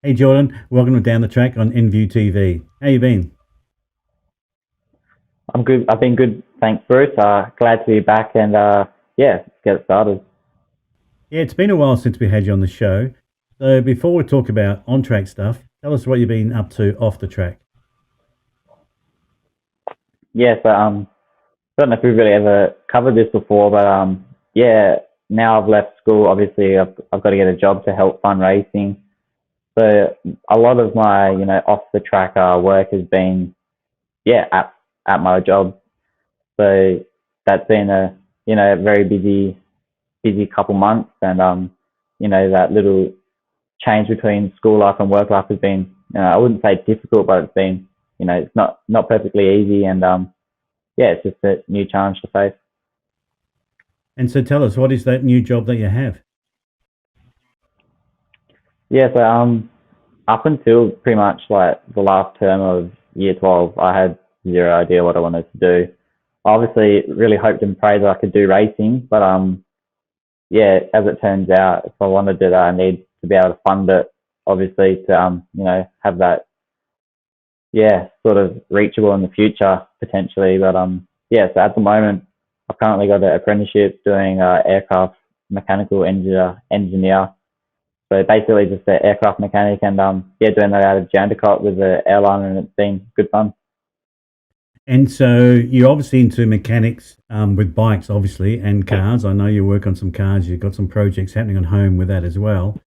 Hey Jordan, welcome to Down the Track on NView TV. How you been? I'm good. I've been good. Thanks, Bruce. Glad to be back and yeah, let's get started. Yeah, it's been a while since we had you on the show. So before we talk about on-track stuff, tell us what you've been up to off the track. Yeah, so I don't know if we've really ever covered this before, but yeah, now I've left school. Obviously, I've got to get a job to help fund racing. So a lot of my off the track work has been yeah at my job. So that's been a a very busy couple months, and that little change between school life and work life has been, I wouldn't say difficult, but it's been, it's not perfectly easy, and yeah, it's just a new challenge to face. And so tell us, what is that new job that you have? Yeah, so up until pretty much like the last term of year 12, I had zero idea what I wanted to do. I obviously really hoped and prayed that I could do racing, but yeah, as it turns out, if I want to do that, I need to be able to fund it, obviously, to have that sort of reachable in the future potentially. But yeah, so at the moment, I've currently got an apprenticeship doing aircraft mechanical engineer. So basically, just an aircraft mechanic, and yeah, doing that out of Jandakot with the airline, and it's been good fun. And so you're obviously into mechanics with bikes, obviously, and cars. I know you work on some cars. You've got some projects happening on home with that as well.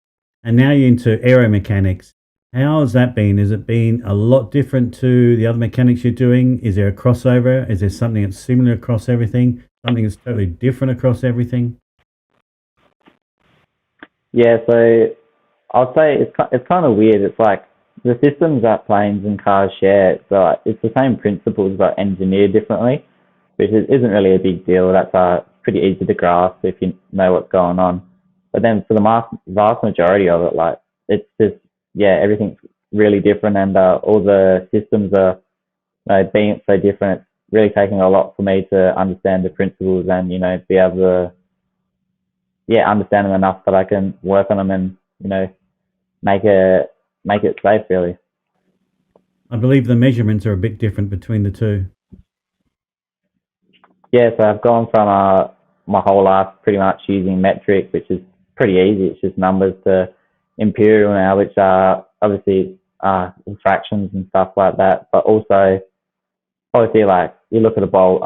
And now you're into aeromechanics. How has that been? Has it been a lot different to the other mechanics you're doing? Is there a crossover? Is there something that's similar across everything? Something that's totally different across everything? Yeah, so I'll say it's kind of weird. It's like the systems that planes and cars share. So like, it's the same principles but engineered differently, which isn't really a big deal. That's pretty easy to grasp if you know what's going on. But then for the vast majority of it, like it's just yeah, everything's really different, and all the systems are being so different. It's really taking a lot for me to understand the principles and be able to understand them enough that I can work on them and make it make it safe really. I believe the measurements are a bit different between the two. Yeah, so I've gone from my whole life pretty much using metric, which is pretty easy. It's just numbers, to imperial now, which are obviously fractions and stuff like that. But also, obviously, like you look at a bolt,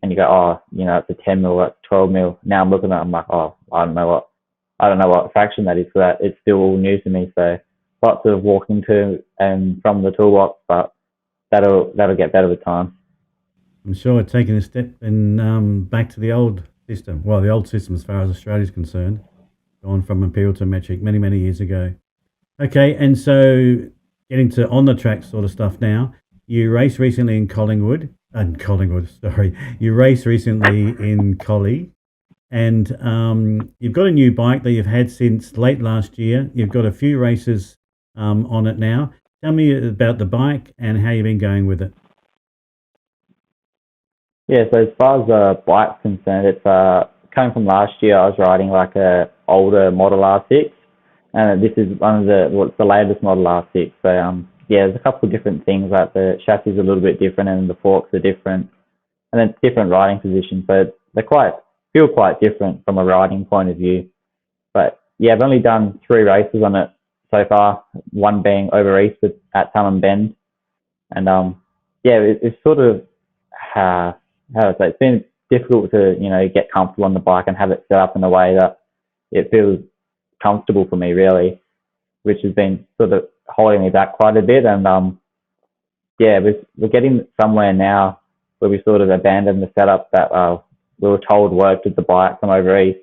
and you go, oh, it's a 10 mil, that's 12 mil. Now I'm looking at it, I'm like, oh, I don't know what fraction that is, for that it's still all new to me. So lots of walking to and from the toolbox, but that'll get better with time. I'm sure taking a step in back to the old system. Well, the old system as far as Australia is concerned, gone from imperial to metric many, many years ago. Okay, and so getting to on the track sort of stuff now. You raced recently in Collingwood, sorry. You raced recently in Collie, and you've got a new bike that you've had since late last year. You've got a few races on it now. Tell me about the bike and how you've been going with it. Yeah, so as far as the bike's concerned, it's coming from last year. I was riding like a older Model R6, and this is one of what's the latest Model R6. So yeah, there's a couple of different things, like the chassis is a little bit different and the forks are different, and then different riding positions. So they feel quite different from a riding point of view. But yeah, I've only done 3 races on it so far. One being over east at Thumb Bend, and yeah, it's sort of how to say, it's been difficult to get comfortable on the bike and have it set up in a way that it feels comfortable for me, really, which has been sort of holding me back quite a bit. And yeah, we're getting somewhere now where we sort of abandoned the setup that we were told worked with the bike from over east.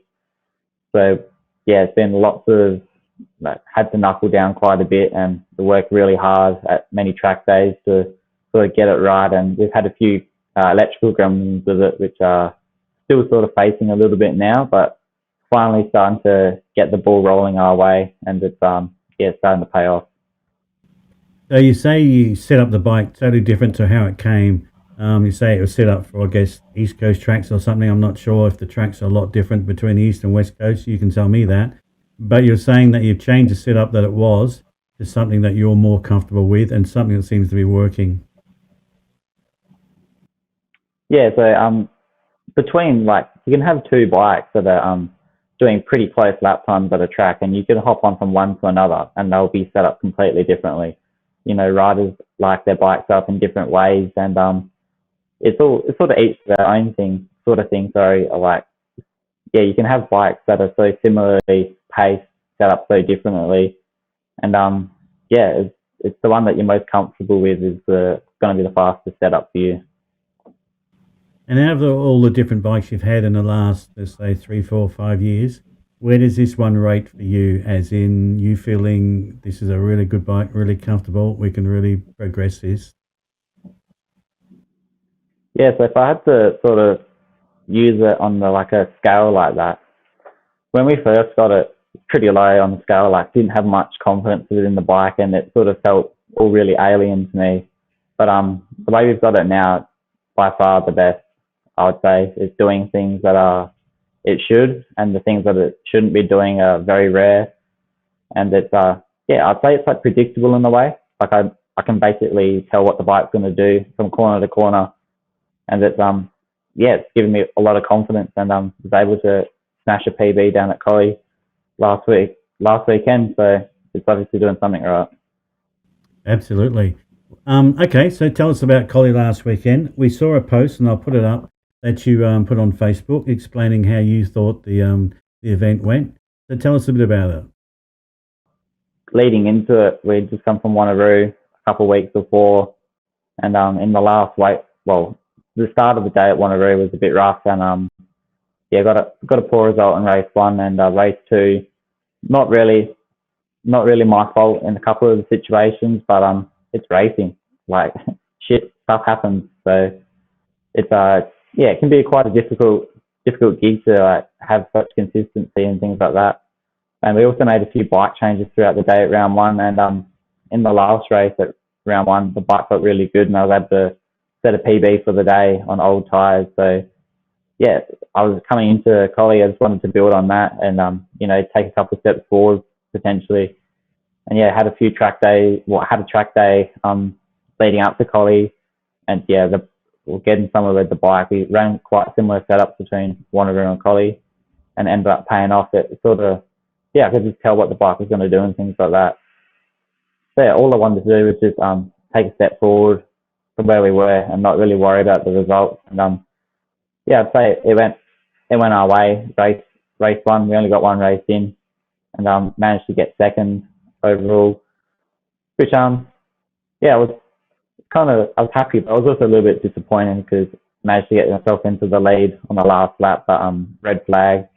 So yeah, it's been lots of like, had to knuckle down quite a bit and work really hard at many track days to sort of get it right. And we've had a few electrical gremlins with it, which are still sort of facing a little bit now, but finally starting to get the ball rolling our way, and it's yeah, starting to pay off. So you say you set up the bike totally different to how it came. You say it was set up for, I guess, East Coast tracks or something. I'm not sure if the tracks are a lot different between the East and West Coast. You can tell me that. But you're saying that you've changed the setup that it was to something that you're more comfortable with and something that seems to be working? Yeah, so between like you can have two bikes that are doing pretty close lap times at a track, and you can hop on from one to another, and they'll be set up completely differently. You know, riders like their bikes up in different ways, and it's sort of each their own thing, sort of thing. Sorry, like yeah, you can have bikes that are so similarly paced, set up so differently, and yeah, it's the one that you're most comfortable with is going to be the fastest setup for you. And out of all the different bikes you've had in the last, let's say, 3, 4, 5 years, where does this one rate for you? As in, you feeling this is a really good bike, really comfortable, we can really progress this? Yeah, so if I had to sort of use it on like a scale like that, when we first got it pretty low on the scale, like didn't have much confidence within the bike, and it sort of felt all really alien to me. But the way we've got it now, it's by far the best. I would say it's doing things that are it should, and the things that it shouldn't be doing are very rare. And it's yeah, I'd say it's like predictable in a way. Like I can basically tell what the bike's going to do from corner to corner, and it's yeah, it's given me a lot of confidence, and was able to smash a PB down at Collie last weekend. So it's obviously doing something right. Absolutely. Okay, so tell us about Collie last weekend. We saw a post, and I'll put it up, that you put on Facebook explaining how you thought the event went. So tell us a bit about it. Leading into it, we'd just come from Wanneroo a couple of weeks before, and in the last well, the start of the day at Wanneroo was a bit rough, and yeah, got a poor result in race one, and race two, not really my fault in a couple of the situations, but it's racing. Like shit, stuff happens. So it's yeah, it can be quite a difficult gig to like have such consistency and things like that. And we also made a few bike changes throughout the day at round one, and in the last race at round one, the bike got really good, and I was able to set a PB for the day on old tyres. So yeah, I was coming into Collie, I just wanted to build on that, and you know, take a couple of steps forward potentially. And yeah, had a track day leading up to Collie, and yeah, we're getting somewhere with the bike. We ran quite similar setups between Wanneroo and Collie, and ended up paying off. It sort of, yeah, I could just tell what the bike was going to do and things like that. So yeah, all I wanted to do was just take a step forward from where we were and not really worry about the results. And yeah, I'd say it went our way. Race one, we only got one race in, and managed to get second overall, which yeah, I was happy, but I was also a little bit disappointed because I managed to get myself into the lead on the last lap, but red flag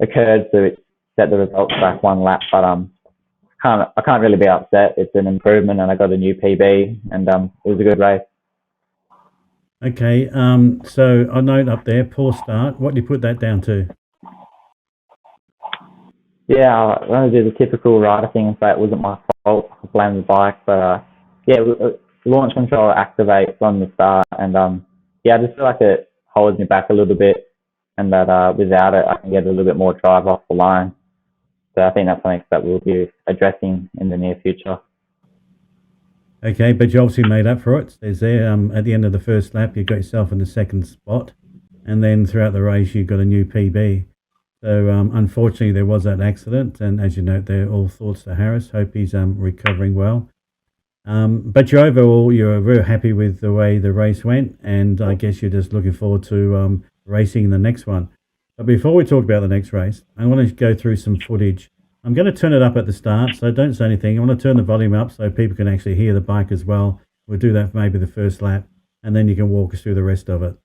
occurred, so it set the results back one lap. But I can't really be upset. It's an improvement, and I got a new PB, and it was a good race. Okay, so I note up there, poor start. What do you put that down to? Yeah, I'm going to do the typical rider thing and say it wasn't my fault. I blame the bike, but yeah, launch control activates on the start, and yeah, I just feel like it holds me back a little bit, and that without it, I can get a little bit more drive off the line. So I think that's something that we'll be addressing in the near future. Okay, but you obviously made up for it. There's there at the end of the first lap, you got yourself in the second spot, and then throughout the race, you got a new PB. So unfortunately, there was that accident, and as you note there, all thoughts to Harris. Hope he's recovering well. But you're very happy with the way the race went, and I guess you're just looking forward to racing in the next one. But before we talk about the next race, I want to go through some footage. I'm going to turn it up at the start, so don't say anything. I want to turn the volume up so people can actually hear the bike as well. We'll do that for maybe the first lap, and then you can walk us through the rest of it.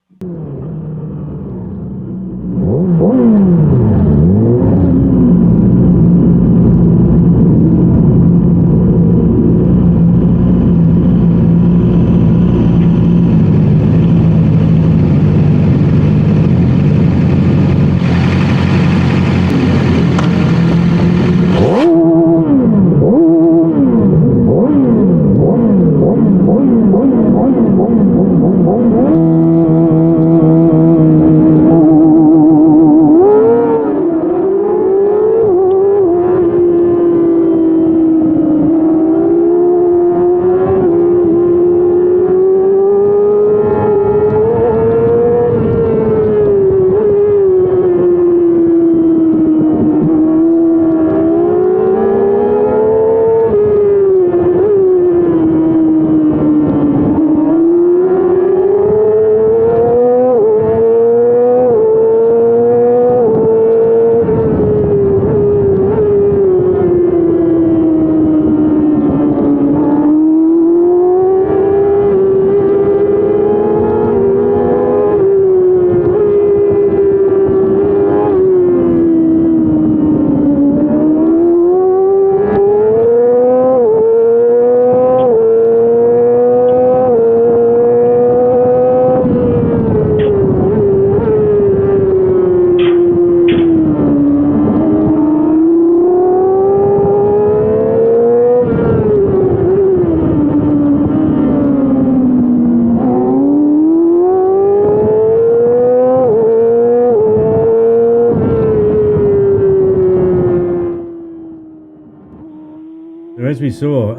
So as we saw,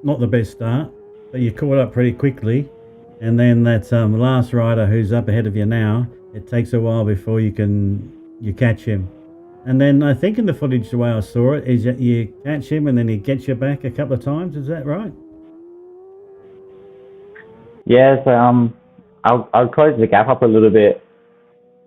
not the best start, but you caught up pretty quickly. And then that last rider who's up ahead of you now, it takes a while before you catch him. And then I think in the footage, the way I saw it, is that you catch him and then he gets you back a couple of times. Is that right? Yeah, so I'd close the gap up a little bit,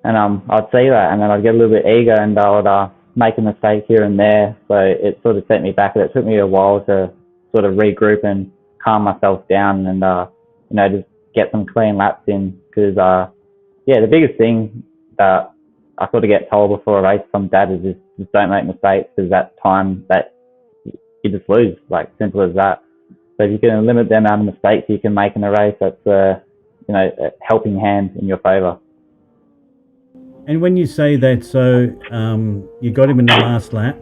and I'd see that, and then I'd get a little bit eager, and I would make a mistake here and there. So it sort of set me back. It took me a while to sort of regroup and calm myself down, and just get some clean laps in. Because yeah, the biggest thing that I sort of get told before a race from Dad is just don't make mistakes, because that time that you just lose, like simple as that. So if you can limit the amount of mistakes you can make in a race, that's a helping hand in your favour. And when you say that, so you got him in the last lap.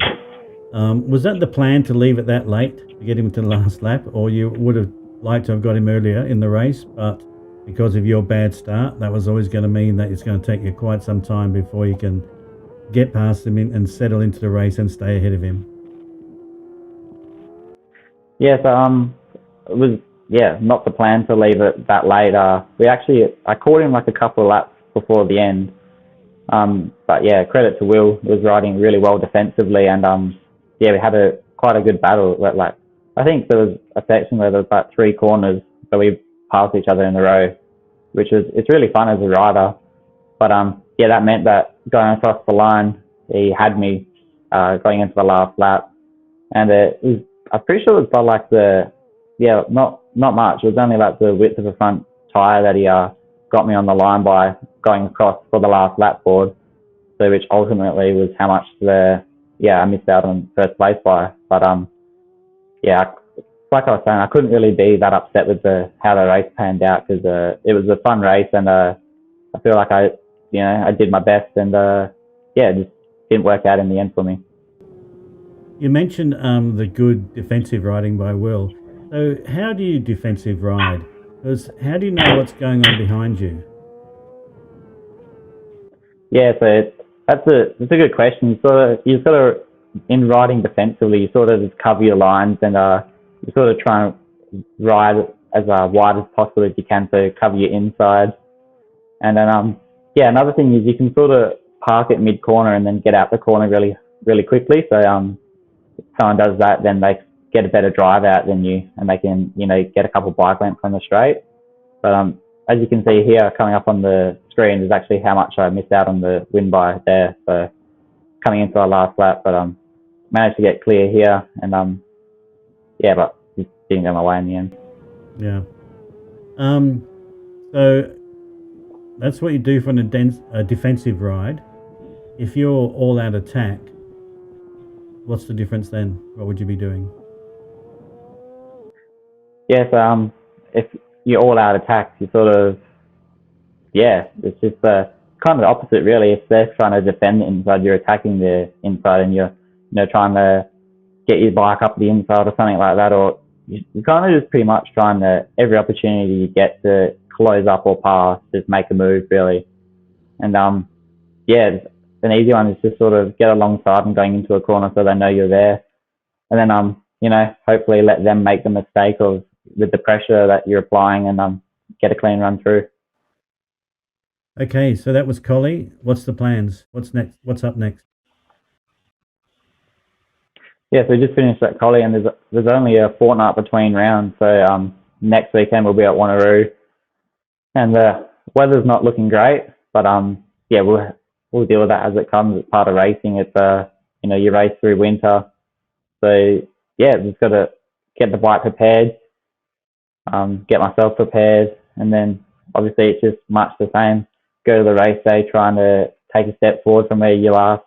Was that the plan to leave it that late to get him to the last lap, or you would have liked to have got him earlier in the race, but because of your bad start, that was always going to mean that it's going to take you quite some time before you can get past him and settle into the race and stay ahead of him? Yeah, so it was not the plan to leave it that late. I caught him like a couple of laps before the end. But yeah, credit to Will. He was riding really well defensively, and we had quite a good battle. Like I think there was a section where there was about 3 corners, so we passed each other in a row, which is it's really fun as a rider. But that meant that going across the line, he had me going into the last lap, and I'm pretty sure it was by like not much. It was only like the width of the front tire that he got me on the line by going across for the last lap board. So which ultimately was how much I missed out on first place by. But like I was saying, I couldn't really be that upset with how the race panned out, because it was a fun race, and I feel like I did my best, and it just didn't work out in the end for me. You mentioned the good defensive riding by Will. So how do you defensive ride? Because how do you know what's going on behind you? Yeah, so that's a good question. You sort of in riding defensively, you sort of just cover your lines, and you sort of try and ride as wide as possible as you can, so cover your inside. And then another thing is you can sort of park at mid corner and then get out the corner really really quickly. So if someone does that, then they get a better drive out than you, and they can get a couple bike lengths on the straight. But as you can see here, coming up on the screen is actually how much I missed out on the win by there. So coming into our last lap, but managed to get clear here, and but just didn't go my way in the end. Yeah. So that's what you do for a defensive ride. If you're all out attack, what's the difference then? What would you be doing? Yes, if you're all out attack, you sort of it's just kind of the opposite really. If they're trying to defend the inside, you're attacking the inside, and you're trying to get your bike up the inside or something like that, or you're kind of just pretty much trying to every opportunity you get to close up or pass, just make a move really. And an easy one is just sort of get alongside and going into a corner so they know you're there, and then hopefully let them make the mistake of with the pressure that you're applying, and get a clean run through. Okay, so that was Collie. What's the plans? What's next? What's up next? Yeah, so we just finished that Collie, and there's only a fortnight between rounds. So next weekend we'll be at Wanneroo, and the weather's not looking great, but we'll deal with that as it comes. It's part of racing. It's you race through winter, so just got to get the bike prepared, get myself prepared, and then obviously it's just much the same. Go to the race day trying to take a step forward from where you last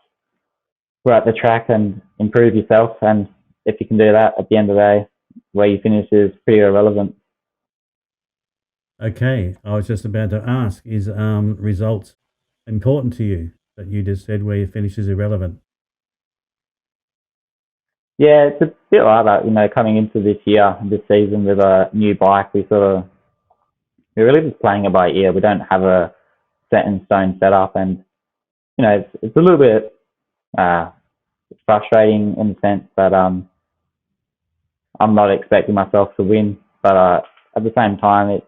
were at the track and improve yourself. And if you can do that, at the end of the day, where you finish is pretty irrelevant. Okay, I was just about to ask, is results important to you? That you just said where you finish is irrelevant. Yeah, it's a bit like that, coming into this season with a new bike, we're really just playing it by ear. We don't have a set in stone setup, and it's a little bit frustrating in the sense that I'm not expecting myself to win, but at the same time,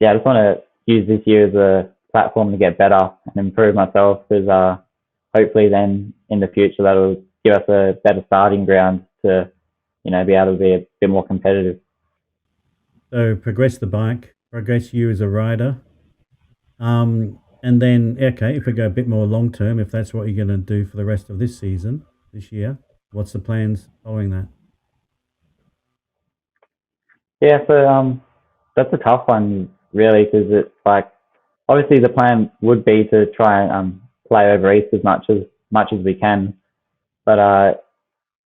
I just want to use this year as a platform to get better and improve myself. Because hopefully, then in the future, that'll give us a better starting ground to, be able to be a bit more competitive. So progress the bike, progress you as a rider. And then, okay, if we go a bit more long term, if that's what you're going to do for the rest of this season, this year, what's the plans following that? Yeah, so that's a tough one, really, because it's like obviously the plan would be to try and play over East as much as we can, but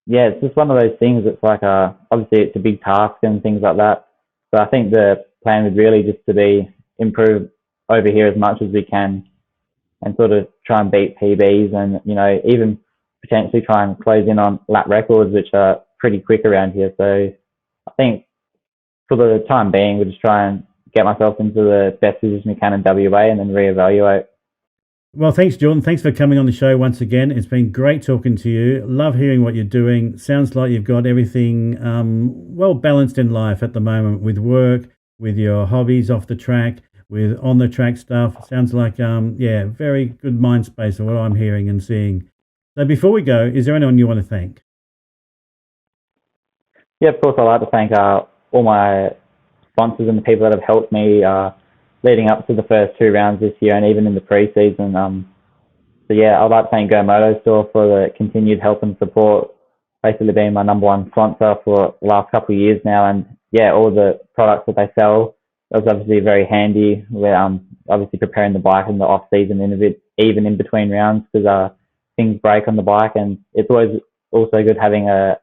yeah, it's just one of those things. It's like obviously it's a big task and things like that. So I think the plan would really just to be improve over here as much as we can, and sort of try and beat PBs, and even potentially try and close in on lap records, which are pretty quick around here. So I think for the time being, we'll just try and get myself into the best position we can in WA, and then reevaluate. Well, thanks, Jordan. Thanks for coming on the show once again. It's been great talking to you. Love hearing what you're doing. Sounds like you've got everything well balanced in life at the moment, with work, with your hobbies off the track, with on the track stuff. Sounds like very good mind space of what I'm hearing and seeing. So before we go, is there anyone you want to thank? Yeah, of course, I'd like to thank all my sponsors and the people that have helped me leading up to the first 2 rounds this year, and even in the pre-season. So yeah, I'd like to thank Go Moto Store for the continued help and support, basically being my number one sponsor for the last couple of years now. And yeah, all the products that they sell, that was obviously very handy. We're obviously preparing the bike in the off season, even in between rounds, because things break on the bike, and it's always also good having a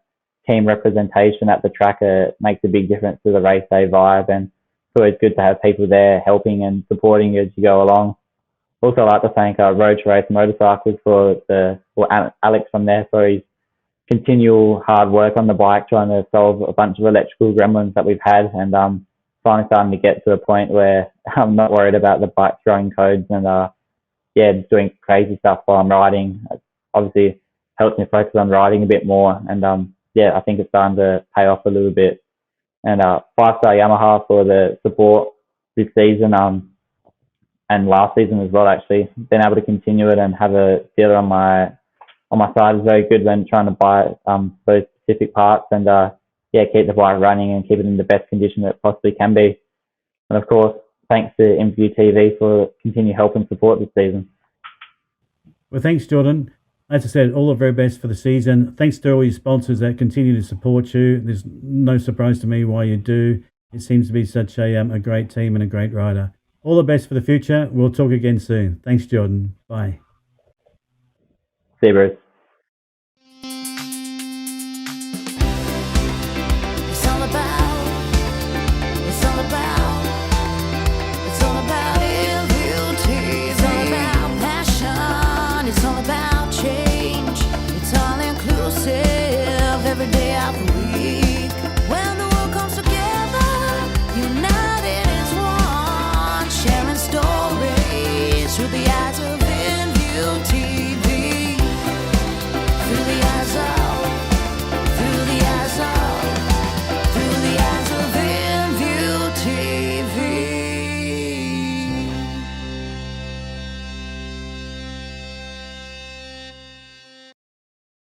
team representation at the track. Makes a big difference to the race day vibe, and it's always good to have people there helping and supporting you as you go along. Also, I'd like to thank Road to Race Motorcycles Alex from there for his continual hard work on the bike, trying to solve a bunch of electrical gremlins that we've had, and finally starting to get to a point where I'm not worried about the bike throwing codes, and just doing crazy stuff while I'm riding. It obviously helps me focus on riding a bit more, and I think it's starting to pay off a little bit. And 5-star Yamaha for the support this season, and last season as well. Actually, being able to continue it and have a dealer on my side is very good when trying to buy those specific parts, and keep the bike running and keep it in the best condition that it possibly can be. And of course, thanks to Interview TV for continued help and support this season. Well, thanks, Jordan. As I said, all the very best for the season. Thanks to all your sponsors that continue to support you. There's no surprise to me why you do. It seems to be such a great team and a great rider. All the best for the future. We'll talk again soon. Thanks, Jordan. Bye. See you, Bruce.